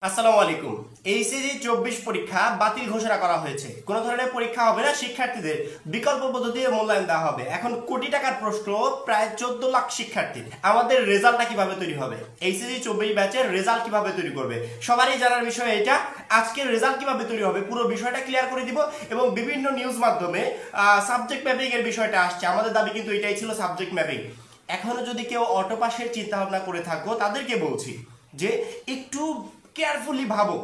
আসসালামু আলাইকুম। এইচএসসি 24 পরীক্ষা বাতিল ঘোষণা করা হয়েছে। কোনো ধরনের পরীক্ষা হবে না, শিক্ষার্থীদের বিকল্প পদ্ধতিতে মূল্যায়ন দেওয়া হবে। এখন কোটি টাকার প্রশ্ন, প্রায় 14 লাখ শিক্ষার্থী। আমাদের রেজাল্টটা কিভাবে তৈরি হবে? এইচএসসি 24 ব্যাচের রেজাল্ট কিভাবে তৈরি করবে? সবারই জানার বিষয় এটা। আজকের রেজাল্ট কিভাবে তৈরি হবে পুরো বিষয়টা ক্লিয়ার করে দিব এবং বিভিন্ন নিউজ মাধ্যমে সাবজেক্ট ম্যাপিং এর বিষয়টা আসছে। আমাদের দাবি কিন্তু এটাই ছিল, সাবজেক্ট ম্যাপিং। এখনো যদি কেউ অটো পাসের চিন্তা ভাবনা করে থাকো, তাদেরকে বলছি যে একটু কেয়ারফুলি ভাবো।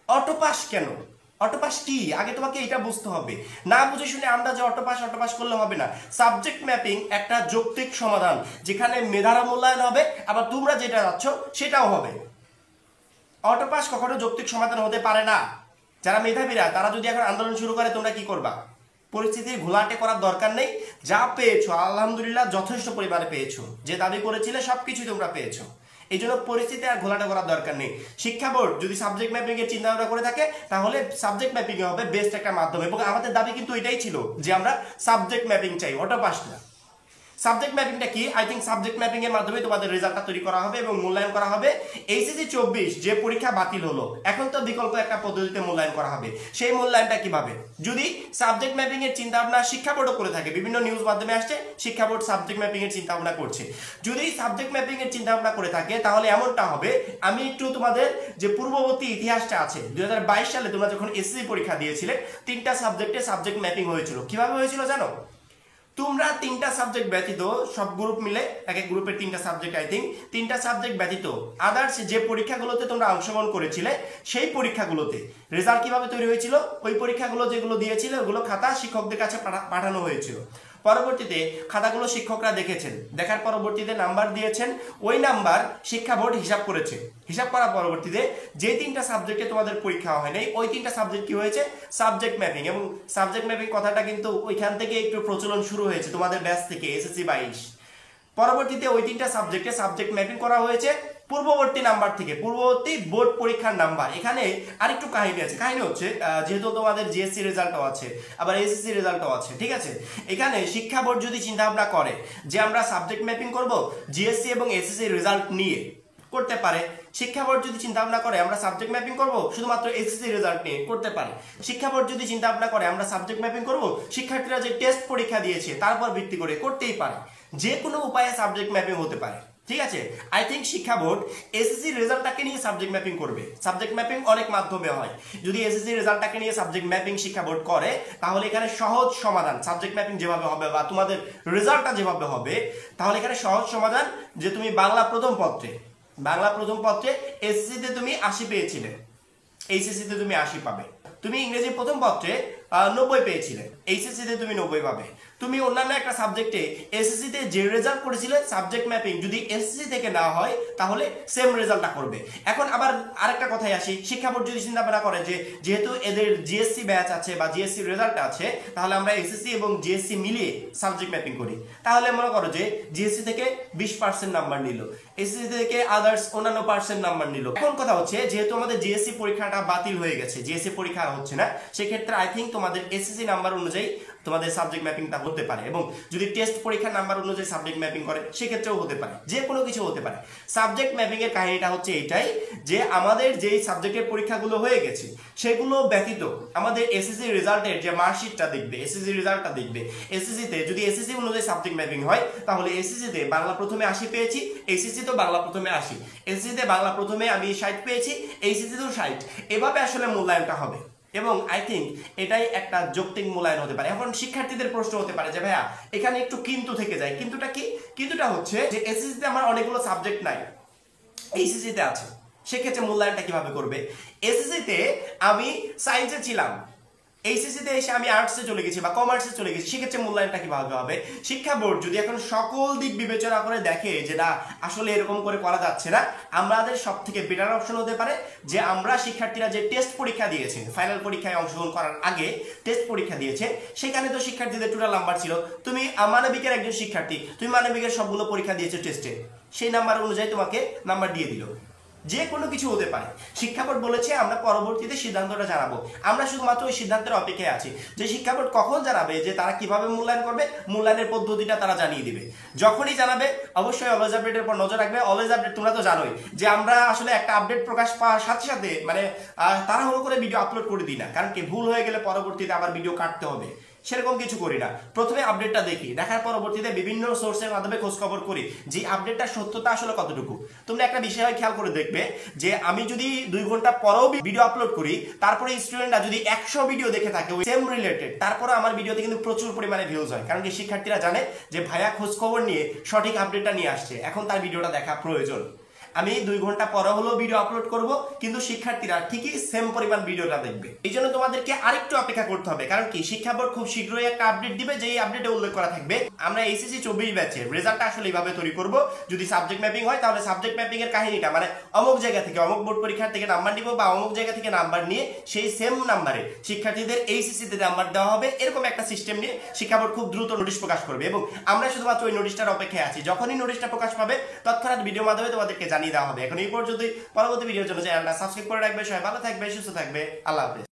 অটোপাস কেন? অটোপাস কি আগে তোমাকে এটা বুঝতে হবে। না বুঝে শুনে আন্দাজে অটোপাস করলে হবে না। সাবজেক্ট ম্যাপিং একটা যৌক্তিক সমাধান, যেখানে মেধারা মূল্যায়ন হবে, আবার তোমরা যেটা যাচ্ছ সেটাও হবে। অটোপাস কখনো যৌক্তিক সমাধান হতে পারে না। যারা মেধাবীরা তারা যদি এখন আন্দোলন শুরু করে, তোমরা কি করবা? পরিস্থিতির ঘোলাটে করার দরকার নেই। যা পেয়েছো আলহামদুলিল্লাহ যথেষ্ট পরিমাণে পেয়েছো, যে দাবি করেছিলে সবকিছুই তোমরা পেয়েছো। এই জন্য পরিস্থিতি আর ঘোলাটে করার দরকার নেই। শিক্ষা বোর্ড যদি সাবজেক্ট ম্যাপিং এর চিন্তা ভাবনা করে থাকে, তাহলে সাবজেক্ট ম্যাপিং হবে বেস্ট একটা মাধ্যম। এবং আমাদের দাবি কিন্তু এটাই ছিল যে আমরা সাবজেক্ট ম্যাপিং চাই, অটোপাস না। সাবজেক্ট ম্যাপিংটা কি? আই থিঙ্ক সাবজেক্ট ম্যাপিং এর মাধ্যমে তোমাদের রেজাল্টটা তৈরি করা হবে এবং মূল্যায়ন করা হবে। এইচএসসি 24 যে পরীক্ষা বাতিল হলো, এখন তো বিকল্প একটা পদ্ধতিতে মূল্যায়ন করা হবে। সেই মূল্যায়নটা কিভাবে? যদি সাবজেক্ট ম্যাপিং এর চিন্তা ভাবনা শিক্ষা বোর্ডও করে থাকে, বিভিন্ন নিউজ মাধ্যমে আসছে শিক্ষা বোর্ড সাবজেক্ট ম্যাপিং এর চিন্তা ভাবনা করছে। যদি সাবজেক্ট ম্যাপিং এর চিন্তা ভাবনা করে থাকে, তাহলে এমনটা হবে, আমি একটু তোমাদের যে পূর্ববর্তী ইতিহাসটা আছে, 2022 সালে তোমরা যখন এসএসসি পরীক্ষা দিয়েছিলে, 3টা সাবজেক্টে সাবজেক্ট ম্যাপিং হয়েছিল। কিভাবে হয়েছিল জানো? তোমরা 3টা সাবজেক্ট ব্যতীত, সব গ্রুপ মিলে এক এক গ্রুপের 3টা সাবজেক্ট, আই থিঙ্ক 3টা সাবজেক্ট ব্যতীত আদার্স যে পরীক্ষাগুলোতে তোমরা অংশগ্রহণ করেছিলে, সেই পরীক্ষাগুলোতে রেজাল্ট কিভাবে তৈরি হয়েছিল? ওই পরীক্ষাগুলো যেগুলো দিয়েছিল, ওগুলো খাতা শিক্ষকদের কাছে পাঠানো হয়েছিল। পরবর্তীতে খাতাগুলো শিক্ষকরা দেখেছেন, দেখার পরবর্তীতে নাম্বার দিয়েছেন। ওই নাম্বার শিক্ষা বোর্ড হিসাব করেছে। হিসাব করার পরবর্তীতে যে 3টা সাবজেক্টে তোমাদের পরীক্ষা হয় নাই, ওই 3টা সাবজেক্ট কি হয়েছে? Subject mapping. এবং সাবজেক্ট ম্যাপিং কথাটা কিন্তু ওইখান থেকে একটু প্রচলন শুরু হয়েছে, তোমাদের ব্যাচ থেকে, এসএসসি 22। পরবর্তীতে ওই 3টা সাবজেক্টে সাবজেক্ট ম্যাপিং করা হয়েছে পূর্ববর্তী নাম্বার থেকে, পূর্ববর্তী বোর্ড পরীক্ষার নাম্বার। এখানে আরেকটু কাহিনী আছে। কাহিনী হচ্ছে, যেহেতু তোমাদের জিএসসি রেজাল্টও আছে, আবার এসএসসি রেজাল্টও আছে, ঠিক আছে? এখানে শিক্ষা বোর্ড যদি চিন্তা ভাবনা করে যে আমরা সাবজেক্ট ম্যাপিং করব জিএসসি এবং এসএসসি রেজাল্ট নিয়ে, করতে পারে। শিক্ষা বোর্ড যদি চিন্তা ভাবনা করে আমরা সাবজেক্ট ম্যাপিং করব শুধুমাত্র এসএসসি রেজাল্ট নিয়ে, করতে পারে। শিক্ষা বোর্ড যদি চিন্তা ভাবনা করে আমরা সাবজেক্ট ম্যাপিং করব শিক্ষার্থীরা যে টেস্ট পরীক্ষা দিয়েছে তার উপর ভিত্তি করে, করতেই পারে। যে কোনো উপায়ে সাবজেক্ট ম্যাপিং হতে পারে, ঠিক আছে? আই থিঙ্ক শিক্ষা বোর্ড এসএসসি রেজাল্টটাকে নিয়ে সাবজেক্ট ম্যাপিং করবে। সাবজেক্ট ম্যাপিং অনেক মাধ্যমে হয়। যদি এসএসসি রেজাল্টটাকে নিয়ে সাবজেক্ট ম্যাপিং শিক্ষা বোর্ড করে, তাহলে এখানে সহজ সমাধান, সাবজেক্ট ম্যাপিং যেভাবে হবে বা তোমাদের রেজাল্টটা যেভাবে হবে, তাহলে এখানে সহজ সমাধান যে তুমি বাংলা প্রথম পত্রে এসএসসি তে তুমি 80 পেয়েছিলে, এইচএসসি তে তুমি 80 পাবে। তুমি ইংরেজি প্রথম পত্রে 90 পেয়েছিলে, এইচএসসি তে তুমি 90 পাবে। তুমি অন্যান্য একটা সাবজেক্টে এসএসসি তে যে রেজাল্ট করেছিলে, সাবজেক্ট ম্যাপিং যদি এসএসসি থেকে না হয়, তাহলে সেম রেজাল্টটা করবে। এখন আবার আরেকটা কথায় আসি, শিক্ষা বোর্ড যদি চিন্তা ভাবনা করে যে যেহেতু এদের জিএসসি ব্যাচ আছে বা জিএসসি রেজাল্ট আছে, তাহলে আমরা এসএসসি এবং জিএসসি মিলিয়ে সাবজেক্ট ম্যাপিং করি। তাহলে মনে করো যে জিএসসি থেকে 20% নাম্বার নিল, এসএসসি থেকে আদার্স অন্যান্য পার্সেন্ট নাম্বার নিল। এখন কথা হচ্ছে, যেহেতু আমাদের জিএসসি পরীক্ষাটা বাতিল হয়ে গেছে, জিএসসি পরীক্ষা হচ্ছে না, সেক্ষেত্রে আই থিঙ্ক তোমাদের এসএসসি নাম্বার অনুযায়ী তোমাদের সাবজেক্ট ম্যাপিংটা হতে পারে। এবং যদি টেস্ট পরীক্ষার নাম্বার অনুযায়ী সাবজেক্ট ম্যাপিং করে, সেক্ষেত্রেও হতে পারে, যে কোনো কিছু হতে পারে। সাবজেক্ট ম্যাপিং এর কাহিনীটা হচ্ছে এটাই, যে আমাদের যেই সাবজেক্টের পরীক্ষাগুলো হয়ে গেছে সেগুলো ব্যতীত আমাদের এসএসসি রেজাল্টের যে মার্কশিটটা দেখবে, এসএসসি রেজাল্টটা দেখবে। এসএসসি তে যদি এসএসসি অনুযায়ী সাবজেক্ট ম্যাপিং হয়, তাহলে এসএসসি তে বাংলা প্রথমে 80 পেয়েছি, এইচএসসি তো বাংলা প্রথমে 80, এসএসসি তে বাংলা প্রথমে আমি 60 পেয়েছি, এইচএসসি তেও 60। এভাবে আসলে মূল্যায়নটা হবে এবং আই থিঙ্ক এটাই একটা যৌক্তিক মূল্যায়ন হতে পারে। এখন শিক্ষার্থীদের প্রশ্ন হতে পারে যে ভাইয়া এখানে একটু কিন্তু থেকে যায়। কিন্তুটা কি? কিন্তুটা হচ্ছে যে এসএসসি তে আমার অনেকগুলো সাবজেক্ট নাই, এইচএসসি তে আছে, সেক্ষেত্রে মূল্যায়নটা কিভাবে করবে? এসএসসি তে আমি সায়েন্সে ছিলাম, এইচএসসি তে এসে আমি আর্টসে চলে গেছি বা কমার্সে চলে গেছি, সেক্ষেত্রে মূল্যায়নটা কিভাবে হবে? শিক্ষা বোর্ড যদি এখন সকল দিক বিবেচনা করে দেখে যে না, আসলে এরকম করে করা যাচ্ছে না, আমাদের সব থেকে বেটার অপশন হতে পারে যে আমরা শিক্ষার্থীরা যে টেস্ট পরীক্ষা দিয়েছে, ফাইনাল পরীক্ষায় অংশগ্রহণ করার আগে টেস্ট পরীক্ষা দিয়েছে, সেখানে তো শিক্ষার্থীদের টোটাল নাম্বার ছিল, তুমি মানবিকের একজন শিক্ষার্থী, তুমি মানবিকের সবগুলো পরীক্ষা দিয়েছো টেস্টে, সেই নাম্বার অনুযায়ী তোমাকে নাম্বার দিয়ে দিল। যে কোনো কিছু হতে পারে। শিক্ষা বোর্ড বলেছে আমরা পরবর্তীতে সিদ্ধান্তটা জানাবো। আমরা শুধুমাত্র ওই সিদ্ধান্তের অপেক্ষায় আছি যে শিক্ষা বোর্ড কখন জানাবে, যে তারা কিভাবে মূল্যায়ন করবে, মূল্যায়নের পদ্ধতিটা তারা জানিয়ে দিবে। যখনই জানাবে অবশ্যই অলওয়েজ আপডেটের উপর নজর রাখবে। অলওয়েজ আপডেট তোমরা তো জানোই যে আমরা আসলে একটা আপডেট প্রকাশ পাওয়ার সাথে সাথে মানে তাড়াহুড়ো করে ভিডিও আপলোড করে দিই না, কারণ কি ভুল হয়ে গেলে পরবর্তীতে আবার ভিডিও কাটতে হবে, সেরকম কিছু করি না। প্রথমে আপডেটটা দেখি, দেখার পরবর্তীতে বিভিন্ন সোর্সের মাধ্যমে খোঁজ খবর করি যে আপডেটটার সত্যতা আসলে কতটুকু। তোমরা একটা বিষয় খেয়াল করে দেখবে যে আমি যদি 2 ঘন্টা পরেও ভিডিও আপলোড করি, তারপরে স্টুডেন্টরা যদি 100 ভিডিও দেখে থাকে সেম রিলেটেড, তারপরে আমার ভিডিওতে কিন্তু প্রচুর পরিমাণে ভিউজ হয়। কারণ কি শিক্ষার্থীরা জানে যে ভাইয়া খোঁজ খবর নিয়ে সঠিক আপডেটটা নিয়ে আসছে, এখন তার ভিডিওটা দেখা প্রয়োজন। আমি 2 ঘন্টা পরে হলেও ভিডিও আপলোড করব, কিন্তু শিক্ষার্থীরা ঠিকই সেম পরিমাণ ভিডিওটা দেখবে। এই জন্য তোমাদেরকে আরেকটু অপেক্ষা করতে হবে, কারণ কি শিক্ষা বোর্ড খুব শীঘ্রই একটা আপডেট দিবে, যেই আপডেটে উল্লেখ করা থাকবে আমরা এইচএসসি 24 ব্যাচের রেজাল্টটা আসলে এইভাবে তৈরি করব। যদি সাবজেক্ট ম্যাপিং হয় তাহলে সাবজেক্ট ম্যাপিং এর কাহিনীটা মানে অমুক জায়গা থেকে অমুক বোর্ড পরীক্ষার থেকে নাম্বার নিব, বা অমুক জায়গা থেকে নাম্বার নিয়ে সেই সেম নাম্বারে শিক্ষার্থীদের এইচএসসি তে নাম্বার দেওয়া হবে। এরকম একটা সিস্টেম নিয়ে শিক্ষা বোর্ড খুব দ্রুত নোটিশ প্রকাশ করবে, এবং আমরা শুধুমাত্র ওই নোটিশটার অপেক্ষায় আছি। যখনই নোটিশটা প্রকাশ পাবে তৎক্ষণাৎ ভিডিওর মাধ্যমে তোমাদেরকে জানিয়ে দেওয়া হবে। এখন এই পর্যন্তই। পরবর্তী ভিডিওর জন্য চ্যানেলটা সাবস্ক্রাইব করে রাখবে। সবাই ভালো থাকবে, সুস্থ থাকবে। আল্লাহ হাফেজ।